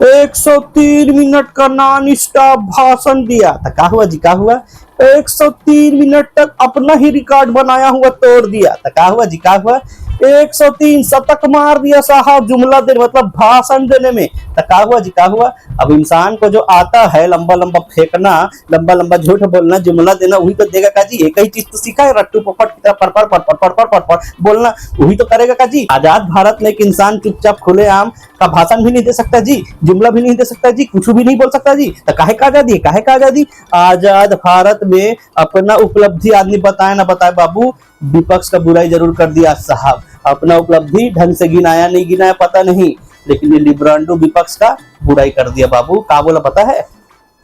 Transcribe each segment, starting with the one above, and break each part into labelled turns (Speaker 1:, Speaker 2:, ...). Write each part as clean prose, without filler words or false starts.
Speaker 1: 103 minute का non stop भाषण दिया था। क्या हुआ जी, क्या हुआ? 103 मिनट तक अपना ही रिकॉर्ड बनाया हुआ तोड़ दिया था। क्या हुआ जी, क्या हुआ? 103 शतक मार दिया साहब जुमला देने मतलब भाषण देने में। तो क्या हुआ जी, क्या हुआ? अब इंसान को जो आता है लंबा लंबा फेंकना, लंबा लंबा झूठ बोलना, जुमला देना, वही तो देगा का जी। एक ही चीज तो सीखा है, रट्टू पपट की तरह पड़ पड़ पड़ पड़ पड़ पड़ पड़ बोलना, वही तो करेगा का जी। आजाद भारत में एक इंसान चुपचाप खुलेआम का भाषण भी नहीं दे सकता जी, जुमला भी नहीं दे सकता जी, कुछ भी नहीं बोल सकता जी। तो काहे का आजादी, काहे का आजादी? आजाद भारत में अपना उपलब्धि आदमी बताए ना बताए बाबू, विपक्ष का बुराई जरूर कर दिया साहब। अपना उपलब्धि ढंग से गिनाया नहीं गिनाया पता नहीं, लेकिन ये लिब्रांडो विपक्ष का बुराई कर दिया बाबू। का बोला पता है?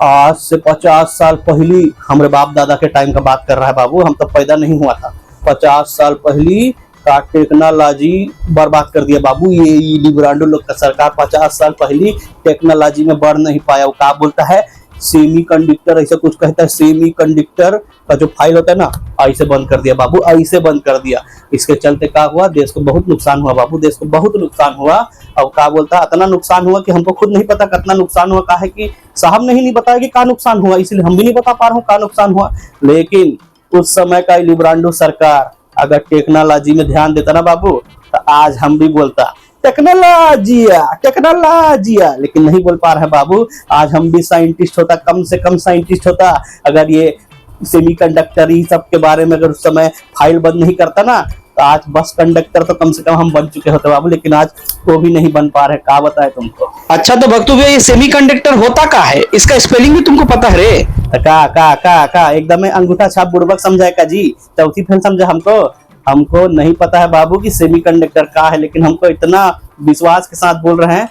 Speaker 1: आज से 50 साल पहली, हमारे बाप दादा के टाइम का बात कर रहा है बाबू, हम तो पैदा नहीं हुआ था। 50 साल पहली का टेक्नोलॉजी बर्बाद कर दिया बाबू ये लिब्रांडो लोग का सरकार। 50 साल पहली टेक्नोलॉजी में बढ़ नहीं पाया। वो क्या बोलता है? सेमी कंडक्टर ऐसा कुछ कहता है, सेमी कंडक्टर का जो फाइल होता है ना, ऐसे बंद कर दिया बाबू, ऐसे बंद कर दिया। इसके चलते क्या हुआ? देश को बहुत नुकसान हुआ बाबू, देश को बहुत नुकसान हुआ। अब क्या बोलता है? इतना नुकसान हुआ कि हमको खुद नहीं पता कितना नुकसान हुआ। कहा है कि साहब नहीं बताया कि क्या नुकसान हुआ, इसलिए हम भी नहीं बता पा रहा हूँ क्या नुकसान हुआ। लेकिन उस समय का लिब्रांडो सरकार अगर टेक्नोलॉजी में ध्यान देता ना बाबू, तो आज हम भी बोलता टेक्नोलॉजिया टेक्नोलॉजिया, लेकिन नहीं बोल पा रहे हैं बाबू। आज हम भी साइंटिस्ट होता, कम से कम साइंटिस्ट होता, अगर ये सेमीकंडक्टर ही सब के बारे में अगर उस समय फाइल बंद नहीं करता ना, तो आज बस कंडक्टर तो कम से कम हम बन चुके होते बाबू। लेकिन आज वो भी नहीं बन पा रहे। क्या बताए तुमको?
Speaker 2: अच्छा तो भक्तू भैया ये सेमीकंडक्टर होता का है? इसका स्पेलिंग भी तुमको पता है रे?
Speaker 1: का एकदम अंगूठा छाप बुड़बक समझाए का जी, चौथी फेल समझा हमको। हमको नहीं पता है बाबू कि सेमीकंडक्टर का है, लेकिन हमको इतना विश्वास के साथ बोल रहे हैं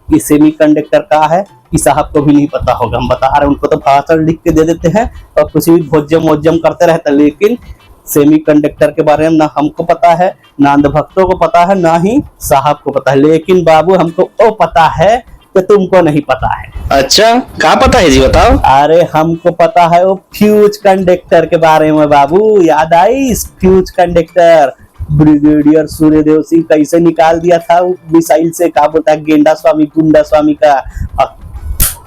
Speaker 1: कि सेमीकंडक्टर का है कि साहब को भी नहीं पता होगा। हम बता रहे हैं, उनको तो भाषण लिख के दे देते हैं और कुछ भी भोज्यम वोज्यम करते रहते हैं, लेकिन सेमीकंडक्टर के बारे में ना हमको पता है, ना अंधभक्तों को पता है, ना ही साहब को पता है। लेकिन बाबू हमको वो पता है कि तुमको नहीं पता है।
Speaker 2: अच्छा क्या पता है जी, बताओ।
Speaker 1: अरे हमको पता है वो फ्यूज कंडक्टर के बारे में बाबू। याद आई fuse conductor? Brigadier Suryadev Singh कैसे निकाल दिया था वो मिसाइल से, क्या बोलता है, गेंडा स्वामी गुंडा स्वामी का।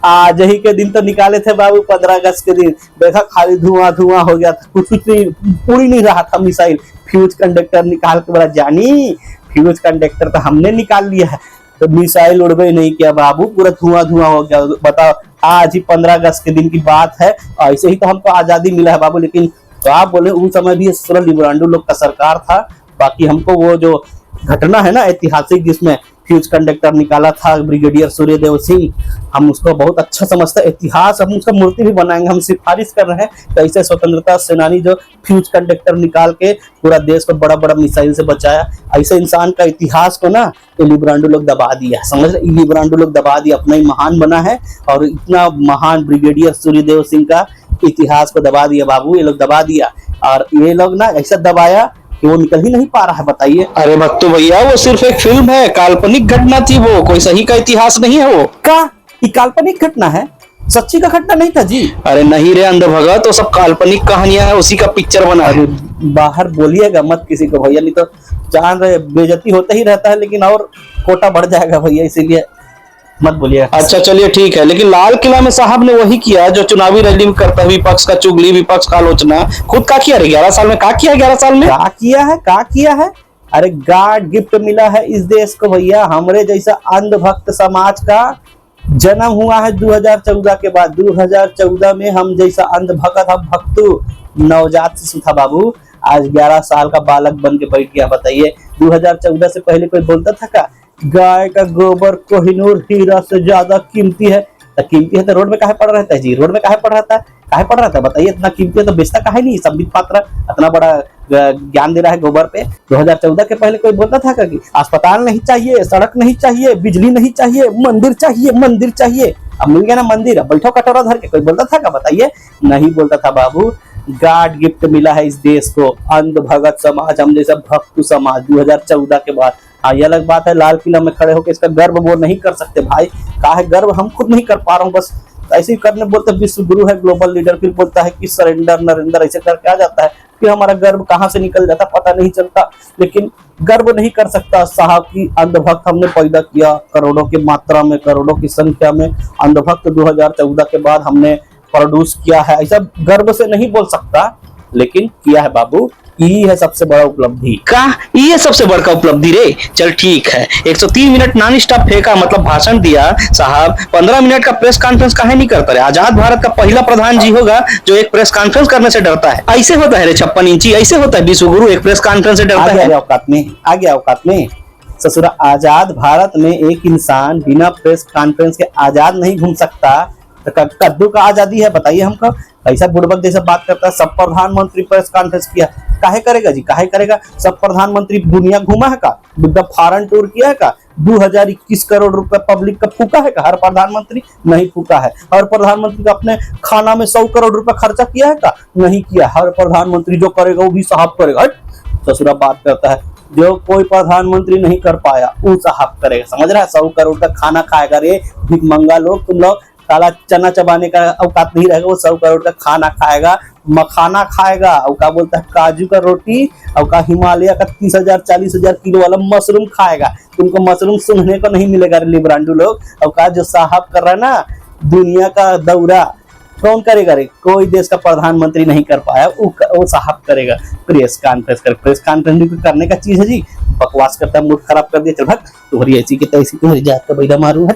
Speaker 1: आज ही के दिन तो निकाले थे बाबू, 15 अगस्त के दिन। देखा खाली धुआं धुआं हो गया था, कुछ नहीं, पूरी नहीं रहा था मिसाइल। फ्यूज कंडक्टर निकाल के बड़ा जानी, फ्यूज कंडक्टर तो हमने निकाल लिया है, तो मिसाइल उड़बे नहीं किया बाबू, पूरा धुआं धुआं हो गया। बताओ, आज ही 15 अगस्त के दिन की बात है। ऐसे ही तो हमको आजादी मिला है बाबू। लेकिन तो आप बोले उस समय भी लिब्रांडो लोग का सरकार था। बाकी हमको वो जो घटना है ना ऐतिहासिक, जिसमें फ्यूज कंडक्टर निकाला था ब्रिगेडियर सूर्यदेव सिंह, हम उसको बहुत अच्छा समझते हैं। इतिहास हम उसका मूर्ति भी बनाएंगे। हम सिफारिश कर रहे हैं कैसे स्वतंत्रता सेनानी जो फ्यूज कंडक्टर निकाल के पूरा देश को बड़ा बड़ा मिसाइल से बचाया, ऐसे इंसान का इतिहास को ना ये लिब्रांडो लोग दबा दिया। समझ रहे? लिब्रांडो लोग दबा दिया, अपना ही महान बना है और इतना महान ब्रिगेडियर सूर्यदेव सिंह का इतिहास को दबा दिया बाबू, ये लोग दबा दिया। और ये लोग ना ऐसा दबाया कि वो निकल ही नहीं पा रहा है। बताइए।
Speaker 2: अरे भक्तू भैया वो सिर्फ एक फिल्म है, काल्पनिक घटना थी, वो कोई सही का इतिहास नहीं है। वो
Speaker 1: का ये काल्पनिक घटना है, सच्ची का घटना नहीं था जी।
Speaker 2: अरे नहीं रे अंधभगत, वो सब काल्पनिक कहानियां है, उसी का पिक्चर बना है।
Speaker 1: बाहर बोलिएगा मत किसी को भैया, नहीं तो जान रहे बेइज्जती होता ही रहता है, लेकिन और कोटा बढ़ जाएगा भैया, इसीलिए मत बोलिए।
Speaker 2: अच्छा चलिए ठीक है, लेकिन लाल किला में साहब ने वही किया जो चुनावी रैली में करता है, विपक्ष का चुगली, विपक्ष का आलोचना। खुद का किया रे 11 साल में? क्या किया 11 साल में?
Speaker 1: क्या किया है, क्या किया है? अरे गॉड गिफ्ट मिला है इस देश को भैया। हमरे जैसा अंधभक्त समाज का जन्म हुआ है 2014 के बाद। 2014 में हम जैसा अंधभक्त भक्तु नवजात शिशु था बाबू, आज 11 साल का बालक बन के बैठ गया। बताइए 2014 से पहले कोई बोलता था का गाय का गोबर कोहिनूर हीरा से ज्यादा कीमती है? तो कीमती है तो रोड में काहे पड़ रहता है जी? रोड में काहे पड़ रहता है, काहे पड़ रहता है? बताइए, इतना कीमती है तो बेचता काहे नहीं? संबित पात्र इतना बड़ा ज्ञान दे रहा है गोबर पे। 2014 के पहले कोई बोलता था कि अस्पताल नहीं चाहिए, सड़क नहीं चाहिए, बिजली नहीं चाहिए, मंदिर चाहिए, मंदिर चाहिए। अब मिल गया ना मंदिर, अब बैठो कटोरा धर के। कोई बोलता था क्या? बताइए, नहीं बोलता था बाबू। गॉड गिफ्ट मिला है इस देश को, अंध भगत समाज, हम जैसा भक्तु समाज 2014 के बाद। हाँ ये अलग बात है, लाल किला में खड़े होकर इसका गर्व वो नहीं कर सकते भाई। कहा है गर्व हम खुद नहीं कर पा रहा हूँ, बस ऐसे ही करने बोलते विश्व गुरु है, ग्लोबल लीडर, फिर बोलता है कि सरेंडर नरेंद्र, ऐसे करके आ जाता है। फिर हमारा गर्व कहाँ से निकल जाता पता नहीं चलता। लेकिन गर्व नहीं कर सकता साहब की अंधभक्त हमने पैदा किया करोड़ों की मात्रा में, करोड़ों की संख्या में अंधभक्त 2014 के बाद हमने प्रोड्यूस किया है, ऐसा गर्व से नहीं बोल सकता, लेकिन किया है बाबू। यही है सबसे बड़ा उपलब्धि।
Speaker 2: का ये सबसे बड़का उपलब्धि रे। चल ठीक है, 103 मिनट नॉन स्टॉप फेंका, मतलब भाषण दिया साहब। 15 मिनट का प्रेस कॉन्फ्रेंस काहे नहीं करता रे? आजाद भारत का पहला प्रधान जी होगा जो एक प्रेस कॉन्फ्रेंस करने से डरता है। ऐसे होता है रे 56 इंची, ऐसे होता है विश्वगुरु एक प्रेस कॉन्फ्रेंस से डरता है।
Speaker 1: औकात में आ गया, औकात में। ससुरा आजाद भारत में एक इंसान बिना प्रेस कॉन्फ्रेंस के आजाद नहीं घूम सकता। तो कद्दू का आजादी है बताइए हमको? ऐसा बुड़बक जैसा बात करता है। सब प्रधानमंत्री प्रेस कॉन्फ्रेंस किया, काहे करेगा जी, काहे करेगा? सब प्रधानमंत्री दुनिया घूमा है का? बुद्धा फॉरेन टूर किया है का? 2021 करोड़ रुपए पब्लिक का फूका है का? हर प्रधानमंत्री नहीं फूका है। हर प्रधानमंत्री का अपने खाना में 100 करोड़ रुपए खर्चा किया है का? नहीं किया। हर प्रधानमंत्री जो करेगा वो भी साहब करेगा। ससुरा बात करता है, जो कोई प्रधानमंत्री नहीं कर पाया वो साहब करेगा। समझ रहा है? 100 करोड़ का खाना खाएगा रे भिखमंगा लोग। तुम लोग काला चना चबाने का औकात नहीं रहेगा, वो 100 करोड़ का खाना खाएगा, मखाना खाएगा, और क्या बोलता है काजू का रोटी, और का हिमालय का 30,000 40,000 किलो वाला मशरूम खाएगा। तुमको मशरूम सुनने को नहीं मिलेगा रे लिब्रांडू लोग। और का जो साहब कर रहा है ना दुनिया का दौरा, कौन करेगा रे? कोई देश का प्रधानमंत्री नहीं कर पाया, वो साहब करेगा। प्रेस कॉन्फ्रेंस कर, प्रेस कॉन्फ्रेंस करने का चीज है जी। बकवास करता है, मूड खराब कर दिया। चल भाग, तुम्हारी ऐसी की तैसी, तुम्हारी जात का बैठा मारू है।